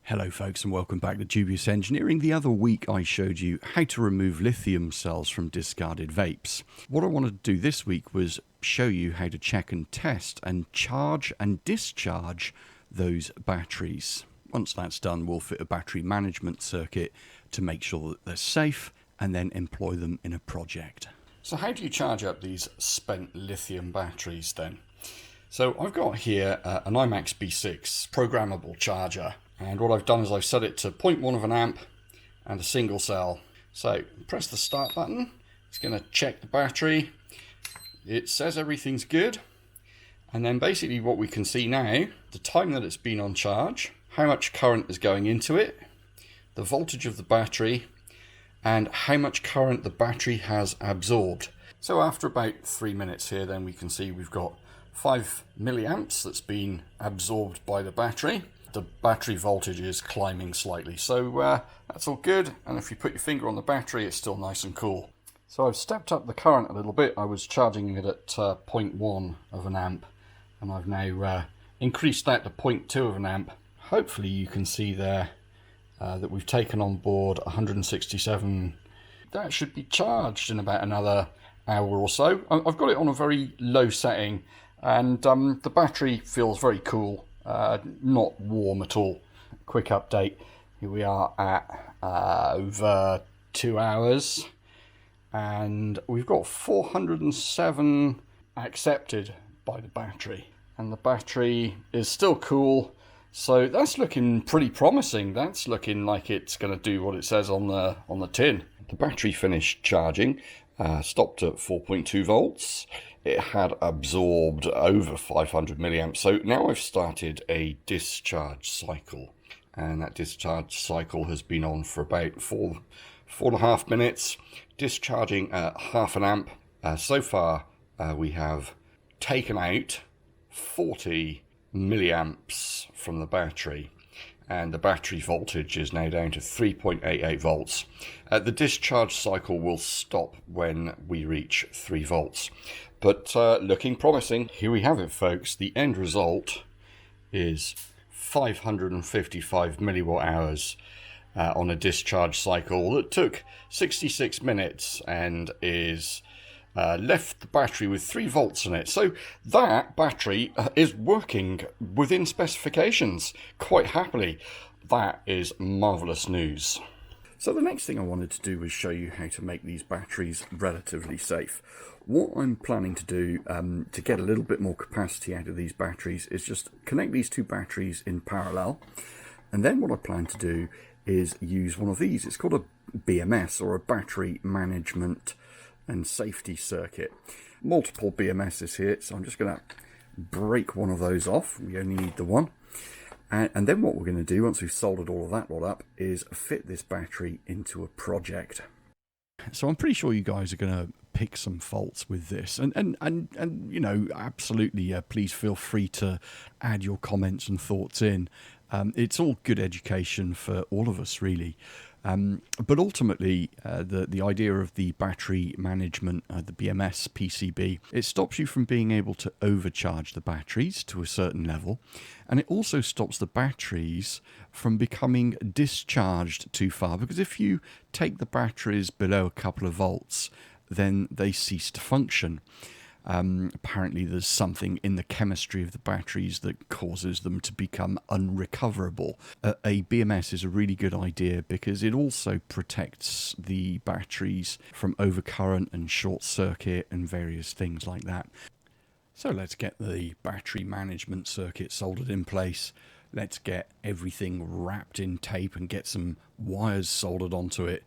Hello folks and welcome back to Dubious Engineering. The other week I showed you how to remove lithium cells from discarded vapes. What I wanted to do this week was show you how to check and test and charge and discharge those batteries. Once that's done, we'll fit a battery management circuit to make sure that they're safe and then employ them in a project. So how do you charge up these spent lithium batteries then? So I've got here an IMAX B6 programmable charger. And what I've done is I've set it to 0.1 of an amp and a single cell. So press the start button. It's going to check the battery. It says everything's good. And then basically what we can see now, the time that it's been on charge, how much current is going into it, the voltage of the battery, and how much current the battery has absorbed. So after about 3 minutes here, then we can see we've got 5 milliamps that's been absorbed by the battery. The battery voltage is climbing slightly, so that's all good. And if you put your finger on the battery, it's still nice and cool. So I've stepped up the current a little bit. I was charging it at 0.1 of an amp, and I've now increased that to 0.2 of an amp. Hopefully you can see there that we've taken on board 167. That should be charged in about another hour or so. I've got it on a very low setting, and the battery feels very cool. Not warm at all. Quick update. Here we are at over 2 hours, and we've got 407 accepted by the battery, and the battery is still cool. So that's looking pretty promising. That's looking like it's going to do what it says on the tin. The battery finished charging, stopped at 4.2 volts. It had absorbed over 500 milliamps. So now I've started a discharge cycle, and that discharge cycle has been on for about four and a half minutes, discharging at half an amp. So far we have taken out 40 milliamps from the battery, and the battery voltage is now down to 3.88 volts. The discharge cycle will stop when we reach 3 volts. But looking promising. Here we have it, folks. The end result is 555 milliwatt hours on a discharge cycle that took 66 minutes and is left the battery with 3 volts in it. So that battery is working within specifications quite happily. That is marvellous news. So the next thing I wanted to do was show you how to make these batteries relatively safe. What I'm planning to do to get a little bit more capacity out of these batteries is just connect these two batteries in parallel. And then what I plan to do is use one of these. It's called a BMS, or a battery management and safety circuit. Multiple BMSs here, so I'm just going to break one of those off. We only need the one. And then what we're going to do, once we've soldered all of that lot up, is fit this battery into a project. So I'm pretty sure you guys are going to pick some faults with this, and you know, absolutely, please feel free to add your comments and thoughts in. It's all good education for all of us, really. But ultimately, the idea of the battery management, the BMS PCB, it stops you from being able to overcharge the batteries to a certain level, and it also stops the batteries from becoming discharged too far, because if you take the batteries below a couple of volts, then they cease to function. Apparently there's something in the chemistry of the batteries that causes them to become unrecoverable. A BMS is a really good idea because it also protects the batteries from overcurrent and short circuit and various things like that. So let's get the battery management circuit soldered in place. Let's get everything wrapped in tape and get some wires soldered onto it.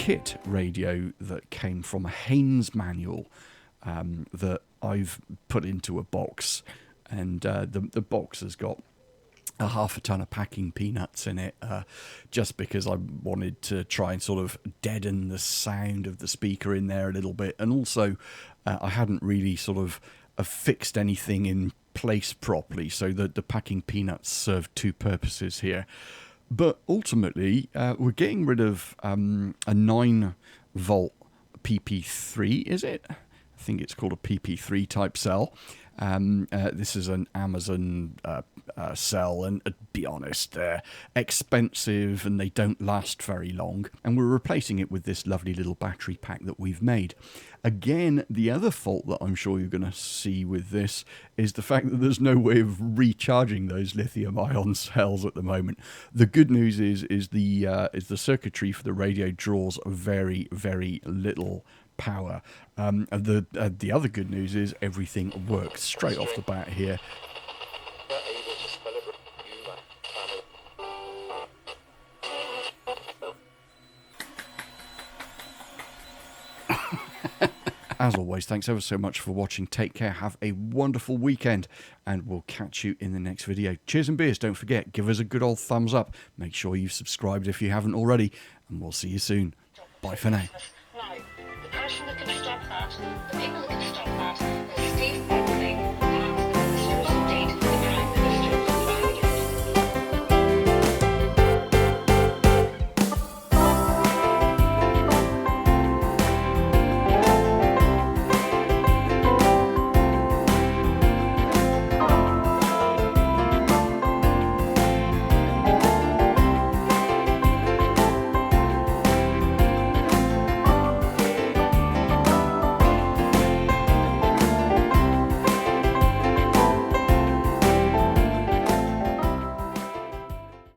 kit radio that came from a Haynes manual that I've put into a box, and the box has got a half a ton of packing peanuts in it, just because I wanted to try and sort of deaden the sound of the speaker in there a little bit, and also I hadn't really sort of fixed anything in place properly, so that the packing peanuts served two purposes here. But ultimately, we're getting rid of a 9-volt PP3, is it? I think it's called a PP3 type cell. This is an Amazon cell, and to be honest, they're expensive and they don't last very long. And we're replacing it with this lovely little battery pack that we've made. Again, the other fault that I'm sure you're going to see with this is the fact that there's no way of recharging those lithium-ion cells at the moment. The good news is the circuitry for the radio draws very, very little power. The other good news is everything works straight off the bat here. As always, thanks ever so much for watching. Take care, have a wonderful weekend, and we'll catch you in the next video. Cheers and beers. Don't forget, give us a good old thumbs up. Make sure you've subscribed if you haven't already, and we'll see you soon. Bye for now. Now, the person that can stop that, the people that can stop that, is Steve.